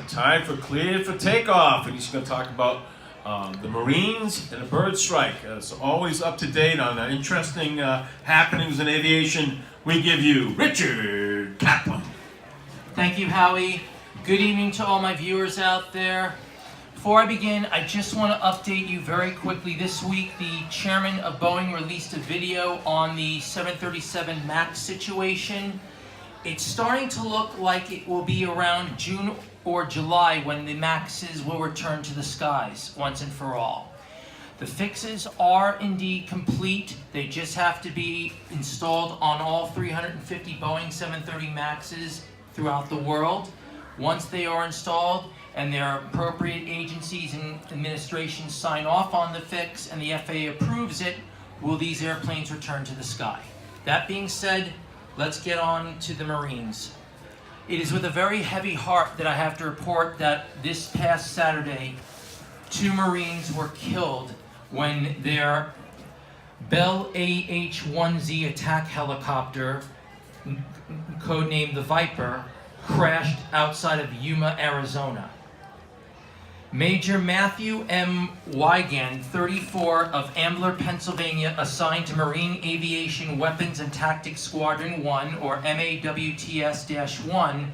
Time for Cleared for Takeoff, and he's going to talk about the Marines and the bird strike. So always up to date on interesting happenings in aviation. We give you Richard Kaplan. Thank you, Howie. Good evening to all my viewers out there. Before I begin, I just want to update you very quickly. This week, the chairman of Boeing released a video on the 737 MAX situation. It's starting to look like it will be around June or July when the MAXs will return to the skies once and for all. The fixes are indeed complete. They just have to be installed on all 350 Boeing 730 MAXs throughout the world. Once they are installed and their appropriate agencies and administrations sign off on the fix and the FAA approves it, will these airplanes return to the sky? That being said, let's get on to the Marines. It is with a very heavy heart that I have to report that this past Saturday, 2 Marines were killed when their Bell AH-1Z attack helicopter, codenamed the Viper, crashed outside of Yuma, Arizona. Major Matthew M. Wigan, 34, of Ambler, Pennsylvania, assigned to Marine Aviation Weapons and Tactics Squadron 1, or MAWTS-1,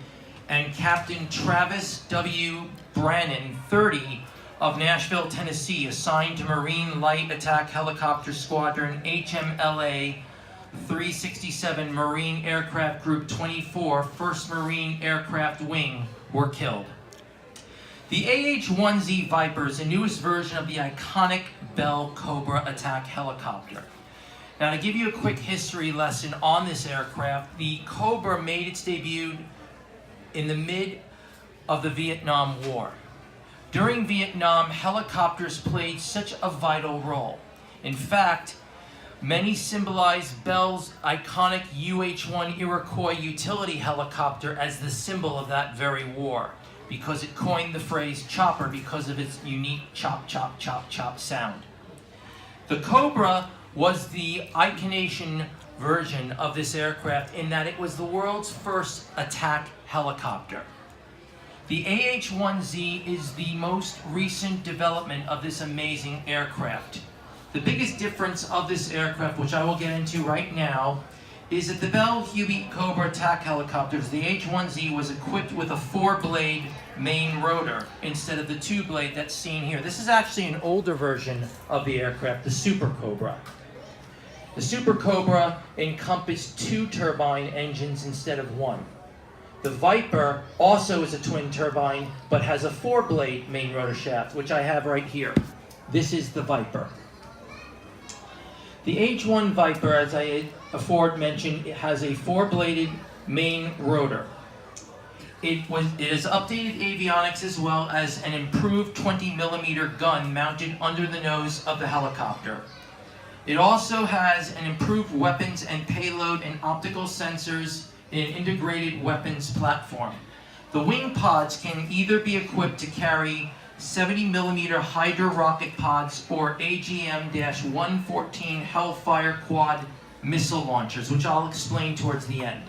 and Captain Travis W. Brannon, 30, of Nashville, Tennessee, assigned to Marine Light Attack Helicopter Squadron HMLA 367 Marine Aircraft Group 24, 1st Marine Aircraft Wing, were killed. The AH-1Z Viper is the newest version of the iconic Bell Cobra attack helicopter. Now, to give you a quick history lesson on this aircraft, the Cobra made its debut in the mid of the Vietnam War. During Vietnam, helicopters played such a vital role. In fact, many symbolize Bell's iconic UH-1 Iroquois utility helicopter as the symbol of that very war, because it coined the phrase chopper because of its unique chop, chop, chop, chop sound. The Cobra was the Iconation version of this aircraft in that it was the world's first attack helicopter. The AH-1Z is the most recent development of this amazing aircraft. The biggest difference of this aircraft, which I will get into right now, is that the Bell Hubie Cobra attack helicopters, the H-1Z, was equipped with a 4-blade main rotor instead of the 2-blade that's seen here. This is actually an older version of the aircraft, the Super Cobra. The Super Cobra encompassed 2 turbine engines instead of 1. The Viper also is a twin turbine, but has a 4-blade main rotor shaft, which I have right here. This is the Viper. The H-1 Viper, as I aforementioned, it has a 4-bladed main rotor. It has updated avionics as well as an improved 20mm gun mounted under the nose of the helicopter. It also has an improved weapons and payload and optical sensors in an integrated weapons platform. The wing pods can either be equipped to carry 70mm Hydra rocket pods or AGM-114 Hellfire quad missile launchers, which I'll explain towards the end.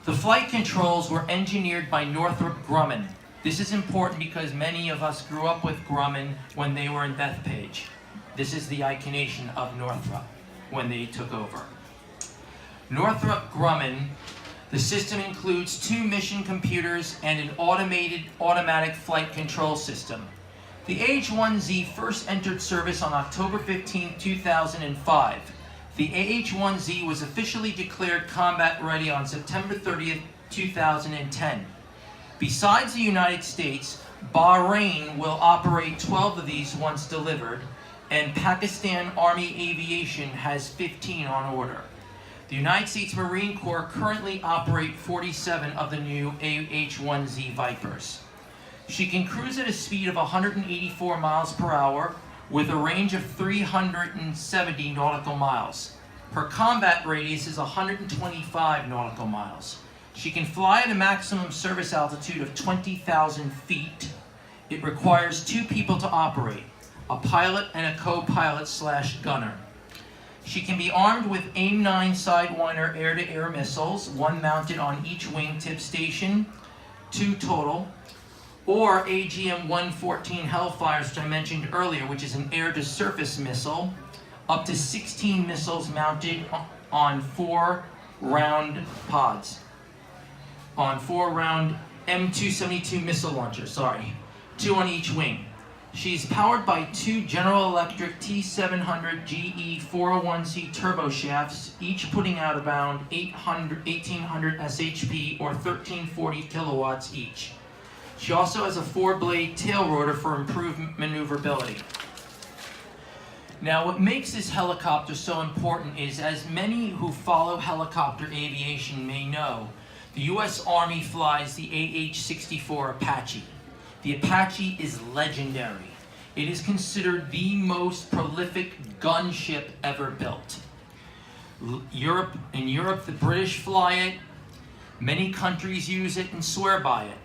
The flight controls were engineered by Northrop Grumman. This is important because many of us grew up with Grumman when they were in Bethpage. This is the iconation of Northrop when they took over. Northrop Grumman, the system includes 2 mission computers and an automatic flight control system. The AH-1Z first entered service on October 15, 2005. The AH-1Z was officially declared combat ready on September 30, 2010. Besides the United States, Bahrain will operate 12 of these once delivered, and Pakistan Army Aviation has 15 on order. The United States Marine Corps currently operate 47 of the new AH-1Z Vipers. She can cruise at a speed of 184 miles per hour with a range of 370 nautical miles. Her combat radius is 125 nautical miles. She can fly at a maximum service altitude of 20,000 feet. It requires 2 people to operate, a pilot and a co-pilot/gunner. She can be armed with AIM-9 Sidewinder air-to-air missiles, 1 mounted on each wingtip station, 2 total. or AGM-114 Hellfires, which I mentioned earlier, which is an air-to-surface missile, up to 16 missiles mounted on 4-round pods, on 4-round M272 missile launchers, 2 on each wing. She's powered by 2 General Electric T700 GE 401C turboshafts, each putting out around 1800 SHP or 1340 kilowatts each. She also has a 4-blade tail rotor for improved maneuverability. Now, what makes this helicopter so important is, as many who follow helicopter aviation may know, the U.S. Army flies the AH-64 Apache. The Apache is legendary. It is considered the most prolific gunship ever built. In Europe, the British fly it. Many countries use it and swear by it.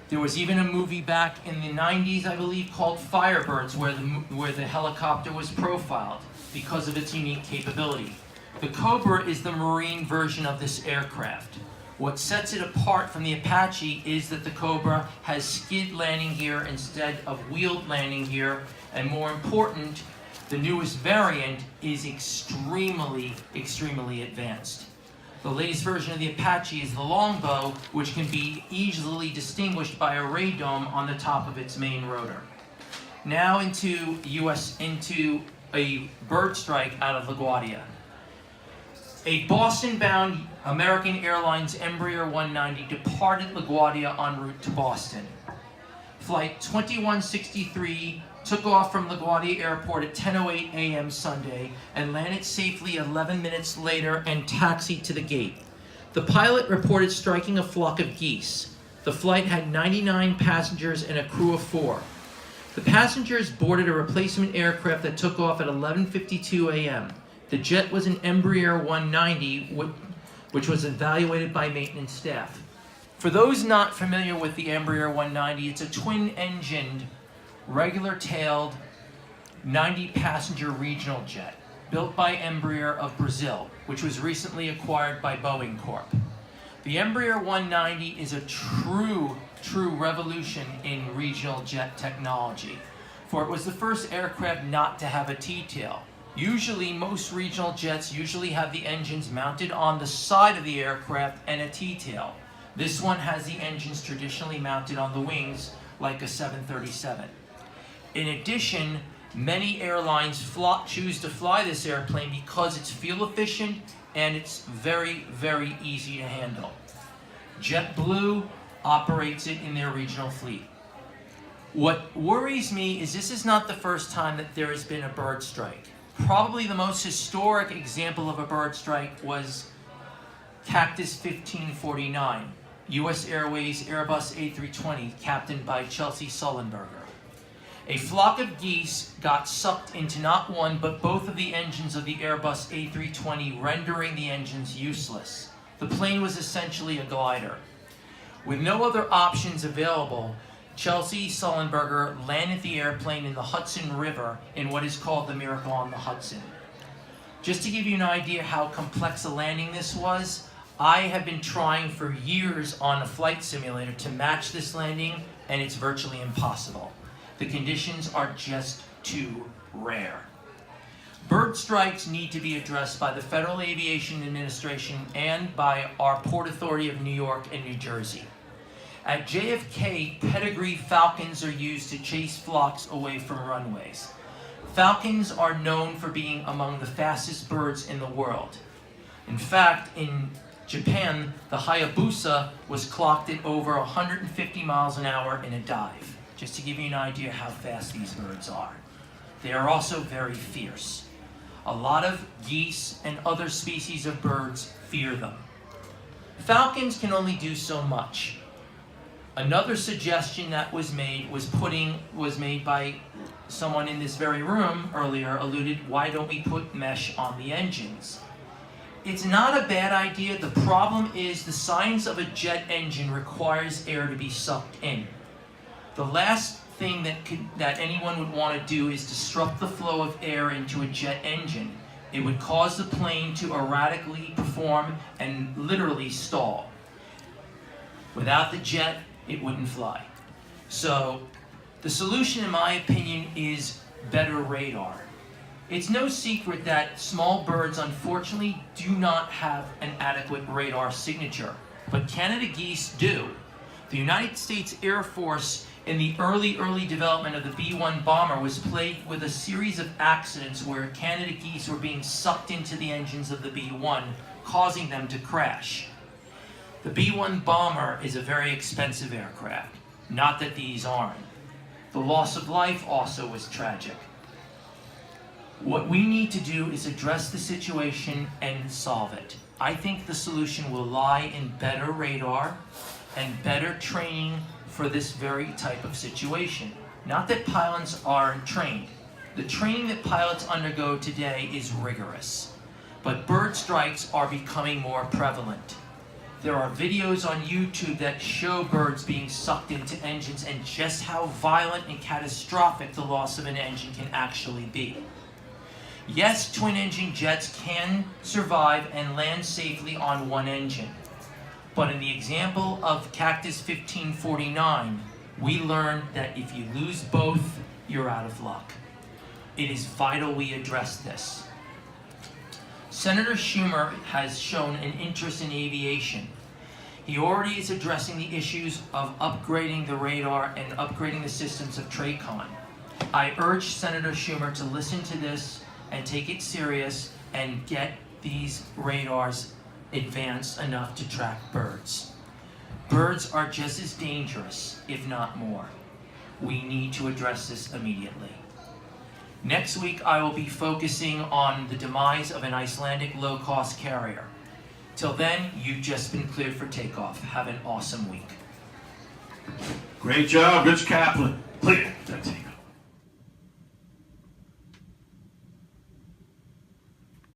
There was even a movie back in the 90s, I believe, called Firebirds, where the helicopter was profiled because of its unique capability. The Cobra is the Marine version of this aircraft. What sets it apart from the Apache is that the Cobra has skid landing gear instead of wheeled landing gear, and more important, the newest variant is extremely advanced. The latest version of the Apache is the longbow, which can be easily distinguished by a radome on the top of its main rotor. Now into a bird strike out of LaGuardia. A Boston-bound American Airlines Embraer 190 departed LaGuardia en route to Boston. Flight 2163 took off from LaGuardia Airport at 10:08 a.m. Sunday and landed safely 11 minutes later and taxied to the gate. The pilot reported striking a flock of geese. The flight had 99 passengers and a crew of 4. The passengers boarded a replacement aircraft that took off at 11:52 a.m. The jet was an Embraer 190, which was evaluated by maintenance staff. For those not familiar with the Embraer 190, it's a twin-engined, regular-tailed, 90-passenger regional jet built by Embraer of Brazil, which was recently acquired by Boeing Corp. The Embraer 190 is a true revolution in regional jet technology, for it was the first aircraft not to have a T-tail. Usually, most regional jets have the engines mounted on the side of the aircraft and a T-tail. This one has the engines traditionally mounted on the wings, like a 737. In addition, many airlines choose to fly this airplane because it's fuel efficient and it's very easy to handle. JetBlue operates it in their regional fleet. What worries me is this is not the first time that there has been a bird strike. Probably the most historic example of a bird strike was Cactus 1549, U.S. Airways Airbus A320, captained by Chelsea Sullenberger. A flock of geese got sucked into not one, but both of the engines of the Airbus A320, rendering the engines useless. The plane was essentially a glider. With no other options available, Chelsea Sullenberger landed the airplane in the Hudson River in what is called the Miracle on the Hudson. Just to give you an idea how complex a landing this was, I have been trying for years on a flight simulator to match this landing, and it's virtually impossible. The conditions are just too rare. Bird strikes need to be addressed by the Federal Aviation Administration and by our Port Authority of New York and New Jersey. At JFK, pedigree falcons are used to chase flocks away from runways. Falcons are known for being among the fastest birds in the world. In fact, in Japan, the Hayabusa was clocked at over 150 miles an hour in a dive, just to give you an idea how fast these birds are. They are also very fierce. A lot of geese and other species of birds fear them. Falcons can only do so much. Another suggestion that was made by someone in this very room earlier, alluded, why don't we put mesh on the engines? It's not a bad idea. The problem is the science of a jet engine requires air to be sucked in. The last thing that anyone would want to do is disrupt the flow of air into a jet engine. It would cause the plane to erratically perform and literally stall. Without the jet, it wouldn't fly. So the solution, in my opinion, is better radar. It's no secret that small birds unfortunately do not have an adequate radar signature, but Canada geese do. The United States Air Force in the early development of the B-1 bomber was plagued with a series of accidents where Canada geese were being sucked into the engines of the B-1, causing them to crash. The B-1 bomber is a very expensive aircraft, not that these aren't. The loss of life also was tragic. What we need to do is address the situation and solve it. I think the solution will lie in better radar and better training for this very type of situation. Not that pilots aren't trained. The training that pilots undergo today is rigorous, but bird strikes are becoming more prevalent. There are videos on YouTube that show birds being sucked into engines and just how violent and catastrophic the loss of an engine can actually be. Yes, twin-engine jets can survive and land safely on one engine. But in the example of Cactus 1549, we learned that if you lose both, you're out of luck. It is vital we address this. Senator Schumer has shown an interest in aviation. He already is addressing the issues of upgrading the radar and upgrading the systems of TRACON. I urge Senator Schumer to listen to this and take it serious and get these radars advanced enough to track birds. Birds are just as dangerous, if not more. We need to address this immediately. Next week, I will be focusing on the demise of an Icelandic low-cost carrier. Till then, you've just been cleared for takeoff. Have an awesome week. Great job, Richard Kaplan. Clear.